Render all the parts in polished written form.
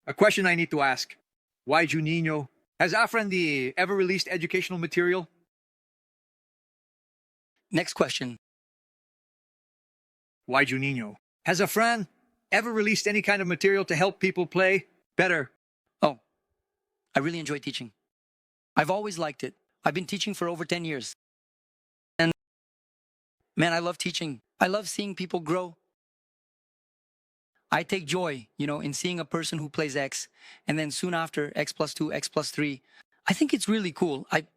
A question I need to ask. Why Juninho? Has Afram ever released educational material? Next question. Why Juninho? Has Afram ever released any kind of material to help people play better? Oh, I really enjoy teaching. I've always liked it. I've been teaching for over 10 years. And man, I love teaching. I love seeing people grow. I take joy, in seeing a person who plays X, and then soon after, X plus 2, X plus 3. I think it's really cool. I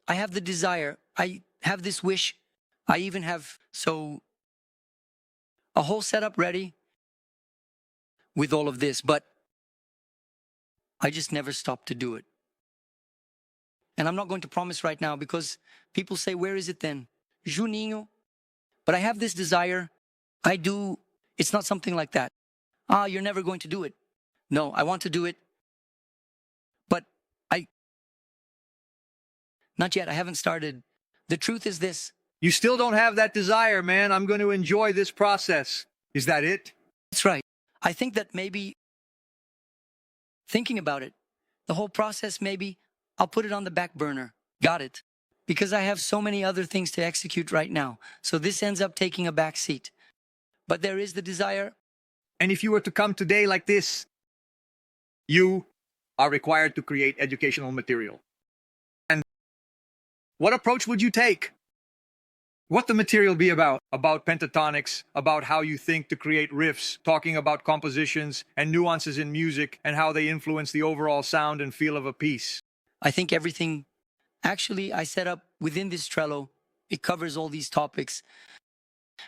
have the desire. I have this wish. I even have, a whole setup ready with all of this, but I just never stopped to do it. And I'm not going to promise right now because people say, where is it then? Juninho. But I have this desire. It's not something like that. You're never going to do it. No, I want to do it. But not yet. I haven't started. The truth is this. You still don't have that desire, man. I'm going to enjoy this process. Is that it? That's right. I think that maybe thinking about it, the whole process, maybe I'll put it on the back burner. Got it. Because I have so many other things to execute right now. So this ends up taking a back seat. But there is the desire. And if you were to come today like this, you are required to create educational material. And what approach would you take? What the material be about? About pentatonics, about how you think to create riffs, talking about compositions and nuances in music and how they influence the overall sound and feel of a piece. I think everything, actually, I set up within this Trello. It covers all these topics.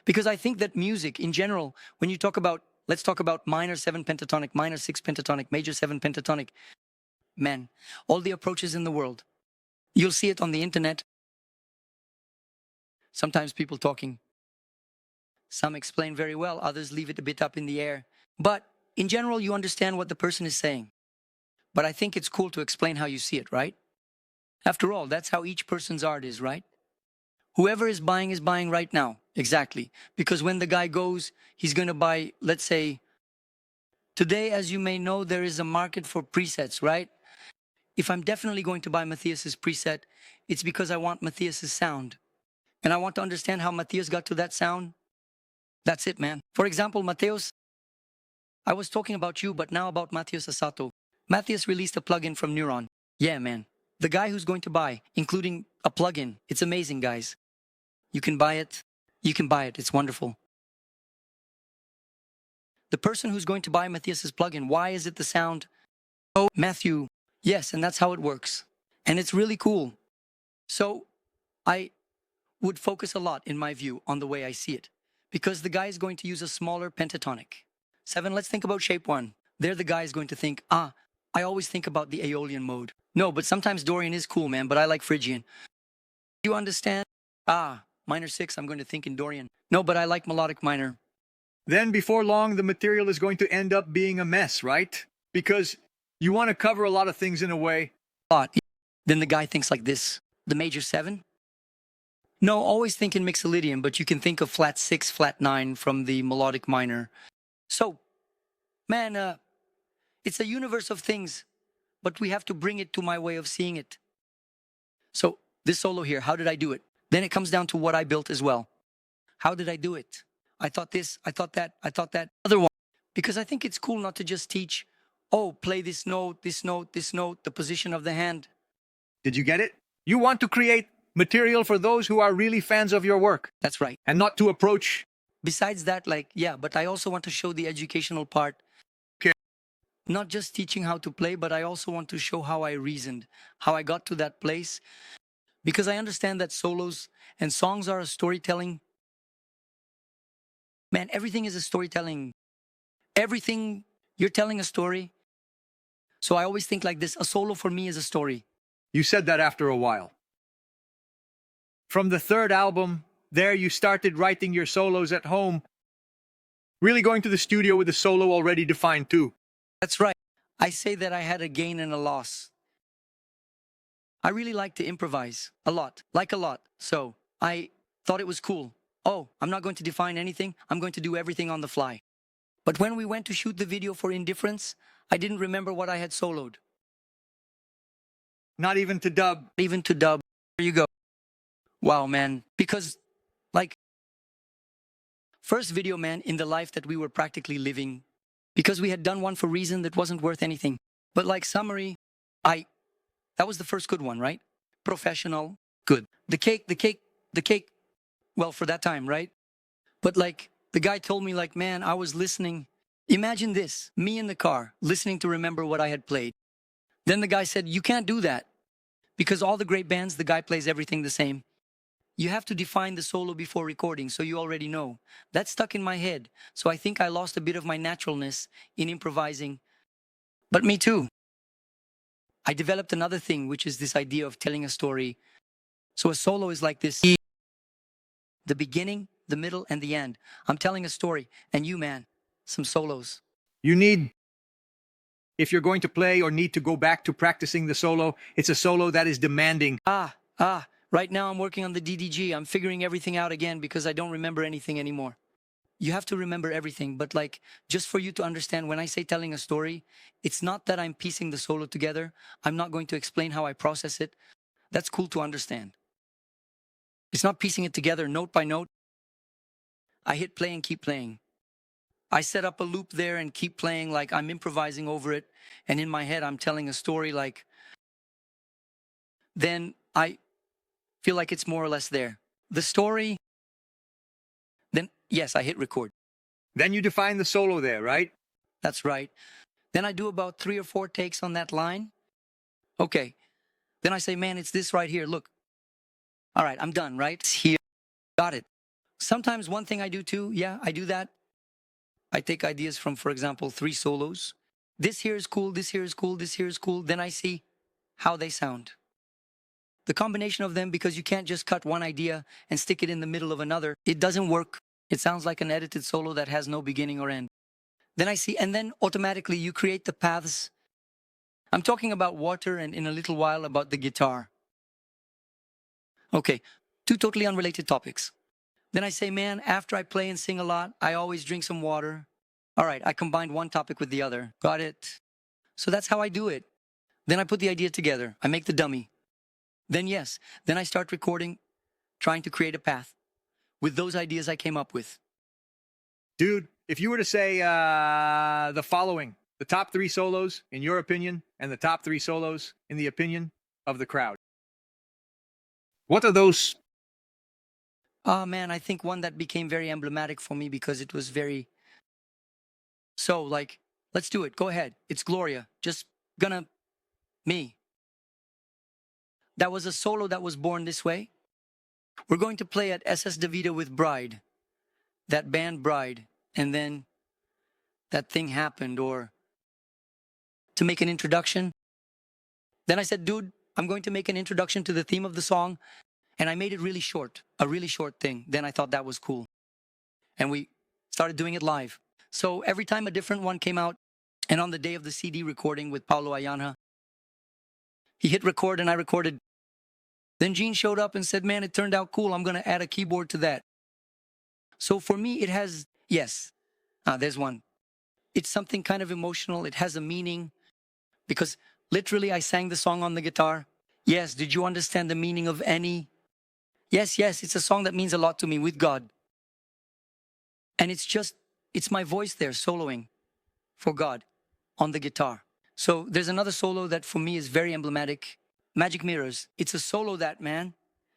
Because I think that music in general, when you talk about, let's talk about minor 7 pentatonic, minor 6 pentatonic, major 7 pentatonic, man, all the approaches in the world. You'll see it on the internet. Sometimes people talking. Some explain very well, others leave it a bit up in the air. But in general, you understand what the person is saying. But I think it's cool to explain how you see it, right? After all, that's how each person's art is, right? Whoever is buying right now. Exactly. Because when the guy goes, he's going to buy, let's say, today, as you may know, there is a market for presets, right? If I'm definitely going to buy Mateus's preset, it's because I want Mateus's sound. And I want to understand how Mateus got to that sound. That's it, man. For example, Mateus, I was talking about you, but now about Mateus Asato. Mateus released a plugin from Neuron. Yeah, man. The guy who's going to buy, including a plugin, it's amazing, guys. You can buy it. You can buy it. It's wonderful. The person who's going to buy Mateus's plugin, why is it the sound? Oh, Matthew. Yes, and that's how it works. And it's really cool. So I would focus a lot, in my view, on the way I see it. Because the guy is going to use a smaller pentatonic. 7, let's think about shape 1. There the guy is going to think, I always think about the Aeolian mode. No, but sometimes Dorian is cool, man, but I like Phrygian. You understand? Minor 6, I'm going to think in Dorian. No, but I like melodic minor. Then before long, the material is going to end up being a mess, right? Because you want to cover a lot of things in a way. Then the guy thinks like this. The major 7? No, always think in Mixolydian, but you can think of flat 6, flat 9 from the melodic minor. So, man, it's a universe of things, but we have to bring it to my way of seeing it. So, this solo here, how did I do it? Then it comes down to what I built as well. How did I do it? I thought this, I thought that, other one. Because I think it's cool not to just teach, play this note, this note, this note, the position of the hand. Did you get it? You want to create material for those who are really fans of your work. That's right. And not to approach. Besides that, but I also want to show the educational part. Okay. Not just teaching how to play, but I also want to show how I reasoned, how I got to that place. Because I understand that solos and songs are a storytelling. Man, everything is a storytelling. Everything, you're telling a story. So I always think like this, a solo for me is a story. You said that after a while. From the 3rd album, there you started writing your solos at home. Really going to the studio with the solo already defined too. That's right. I say that I had a gain and a loss. I really like to improvise a lot. So I thought it was cool. I'm not going to define anything. I'm going to do everything on the fly. But when we went to shoot the video for Indifference, I didn't remember what I had soloed. Not even to dub. Even to dub. There you go. Wow, man. Because, like, first video, man, in the life that we were practically living, because we had done one for Reason that wasn't worth anything. But like summary, that was the first good one, right? Professional, good. The cake, well, for that time, right? But like, the guy told me like, man, I was listening. Imagine this, me in the car, listening to remember what I had played. Then the guy said, you can't do that. Because all the great bands, the guy plays everything the same. You have to define the solo before recording, so you already know. That stuck in my head, so I think I lost a bit of my naturalness in improvising. But me too. I developed another thing, which is this idea of telling a story. So a solo is like this. The beginning, the middle, and the end. I'm telling a story, and you, man, some solos. You need, if you're going to play or need to go back to practicing the solo, it's a solo that is demanding. Right now I'm working on the DDG. I'm figuring everything out again because I don't remember anything anymore. You have to remember everything, but like, just for you to understand, when I say telling a story, it's not that I'm piecing the solo together. I'm not going to explain how I process it. That's cool to understand. It's not piecing it together note by note. I hit play and keep playing. I set up a loop there and keep playing like I'm improvising over it. And in my head, I'm telling a story like, then I feel like it's more or less there. The story, then yes, I hit record. Then you define the solo there, right? That's right. Then I do about 3 or 4 takes on that line. Okay. Then I say, man, it's this right here. Look. All right, I'm done, right? It's here. Got it. Sometimes one thing I do too, yeah, I do that. I take ideas from, for example, 3 solos. This here is cool, this here is cool, this here is cool. Then I see how they sound. The combination of them, because you can't just cut one idea and stick it in the middle of another. It doesn't work. It sounds like an edited solo that has no beginning or end. Then I see, and then automatically you create the paths. I'm talking about water and in a little while about the guitar. Okay, 2 totally unrelated topics. Then I say, man, after I play and sing a lot, I always drink some water. All right, I combined one topic with the other. Got it. So that's how I do it. Then I put the idea together. I make the dummy. Then yes, then I start recording, trying to create a path with those ideas I came up with. Dude, if you were to say the following, the top 3 solos in your opinion, and the top 3 solos in the opinion of the crowd, what are those? Man, I think one that became very emblematic for me because it was very... So, like, let's do it. Go ahead. It's Gloria. Just gonna... Me. That was a solo that was born this way. We're going to play at SS DeVita with Bride. That band Bride. And then that thing happened, or to make an introduction. Then I said, dude, I'm going to make an introduction to the theme of the song. And I made it really short, a really short thing. Then I thought that was cool. And we started doing it live. So every time a different one came out, and on the day of the CD recording with Paulo Ayana, he hit record and I recorded. Then Gene showed up and said, man, it turned out cool. I'm going to add a keyboard to that. So for me, it has, yes, there's one. It's something kind of emotional. It has a meaning because literally I sang the song on the guitar. Yes, did you understand the meaning of any? Yes, it's a song that means a lot to me with God. And it's my voice there soloing for God on the guitar. So there's another solo that for me is very emblematic. Magic Mirrors. It's a solo that, man,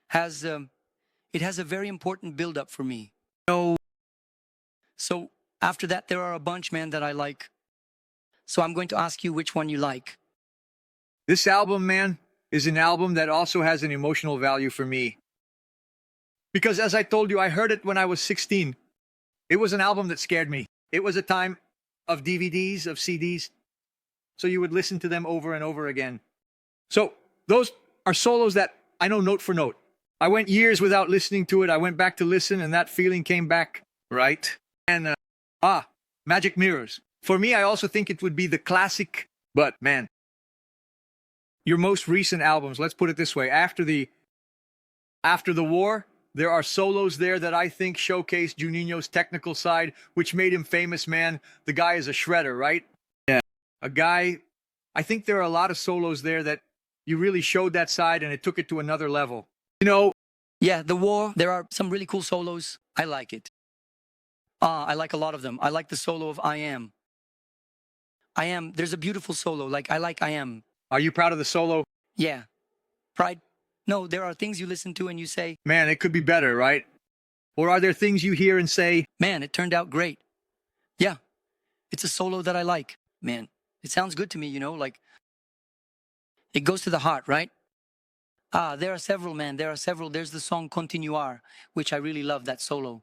has, it has a very important build-up for me. So after that, there are a bunch, man, that I like. So I'm going to ask you which one you like. This album, man, is an album that also has an emotional value for me. Because as I told you, I heard it when I was 16. It was an album that scared me. It was a time of DVDs, of CDs. So you would listen to them over and over again. So those are solos that I know note for note. I went years without listening to it. I went back to listen and that feeling came back, right? And, Magic Mirrors. For me, I also think it would be the classic, but man, your most recent albums, let's put it this way, after the war, There are solos there that I think showcase Juninho's technical side, which made him famous, man. The guy is a shredder, right? Yeah. A guy, I think there are a lot of solos there that you really showed that side and it took it to another level. You know, Yeah, The War, there are some really cool solos. I like it. I like a lot of them. I like the solo of I Am. I Am, there's a beautiful solo. Like, I like I Am. are you proud of the solo? Yeah. Pride? No, there are things you listen to and you say, Man, it could be better, right? Or are there things you hear and say, man, it turned out great. Yeah, it's a solo that I like. Man, it sounds good to me, like, it goes to the heart, right? There are several, man. There are several. There's the song Continuar, which I really love, that solo.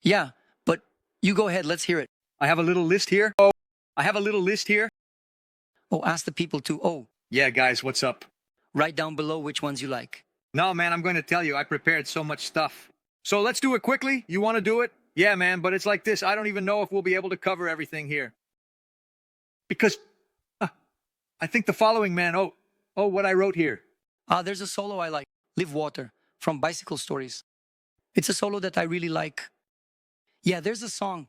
Yeah, but you go ahead. Let's hear it. I have a little list here? Oh, I have a little list here. Oh, ask the people to, Yeah, guys, what's up? write down below which ones you like. No, man, I'm going to tell you, I prepared so much stuff. So let's do it quickly. You want to do it? Yeah, man, but it's like this. I don't even know if we'll be able to cover everything here. Because I think the following, man, what I wrote here. There's a solo I like, Live Water, from Bicycle Stories. It's a solo that I really like. Yeah, there's a song.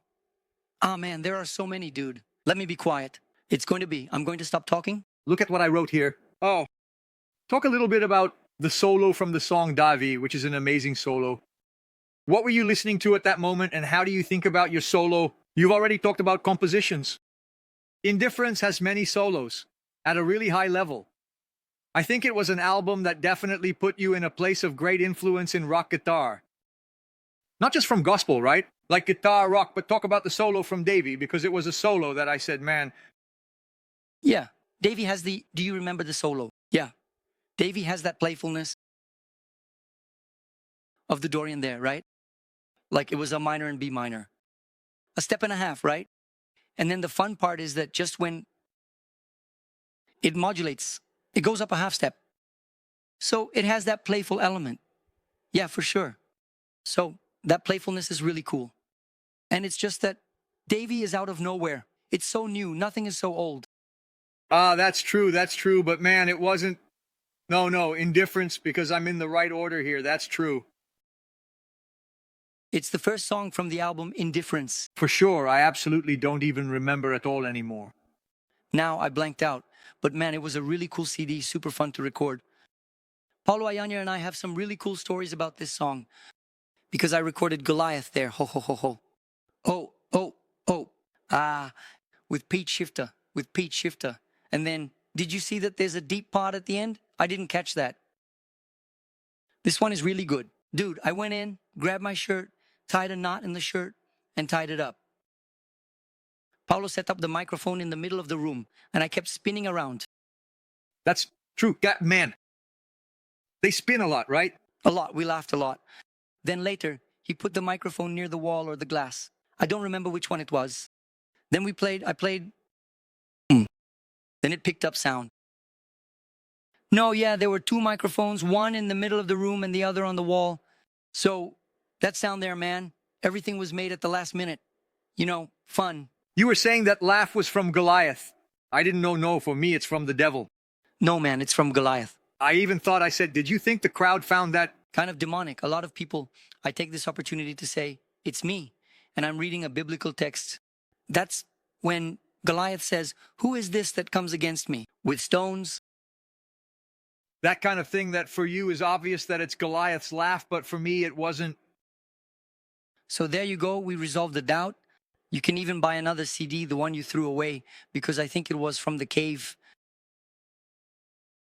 Man, there are so many, dude. Let me be quiet. I'm going to stop talking. Look at what I wrote here. Oh, talk a little bit about the solo from the song Davi, which is an amazing solo. What were you listening to at that moment, and how do you think about your solo? You've already talked about compositions. Indifference has many solos at a really high level. I think it was an album that definitely put you in a place of great influence in rock guitar. Not just from gospel, right? Like guitar, rock, but talk about the solo from Davey, because it was a solo that I said, man. Yeah, Davey has do you remember the solo? Yeah, Davey has that playfulness of the Dorian there, right? Like it was a minor and B minor. A step and a half, right? And then the fun part is that just when it modulates, it goes up a half step. So it has that playful element. Yeah, for sure. So that playfulness is really cool. And it's just that Davey is out of nowhere. It's so new. Nothing is so old. That's true, but man, it wasn't. No, indifference, because I'm in the right order here. That's true. It's the first song from the album Indifference. For sure, I absolutely don't even remember at all anymore. Now I blanked out. But man, it was a really cool CD, super fun to record. Paulo Ayanya and I have some really cool stories about this song. Because I recorded Goliath there. Ho, ho, ho, ho. With Pete Shifter. And then, did you see that there's a deep part at the end? I didn't catch that. This one is really good. Dude, I went in, grabbed my shirt, tied a knot in the shirt, and tied it up. Paulo set up the microphone in the middle of the room, and I kept spinning around. That's true. Man, they spin a lot, right? A lot. We laughed a lot. Then later, he put the microphone near the wall or the glass. I don't remember which one it was. Then I played. Then it picked up sound. No, yeah, there were two microphones, one in the middle of the room and the other on the wall. So, that sound there, man, everything was made at the last minute. Fun. You were saying that laugh was from Goliath. I didn't know, no, for me it's from the devil. No, man, it's from Goliath. I even thought, I said, did you think the crowd found that? Kind of demonic. A lot of people, I take this opportunity to say, it's me, and I'm reading a biblical text. That's when Goliath says, who is this that comes against me? With stones? That kind of thing that for you is obvious that it's Goliath's laugh, but for me it wasn't. So there you go, we resolved the doubt. You can even buy another CD, the one you threw away, because I think it was from the cave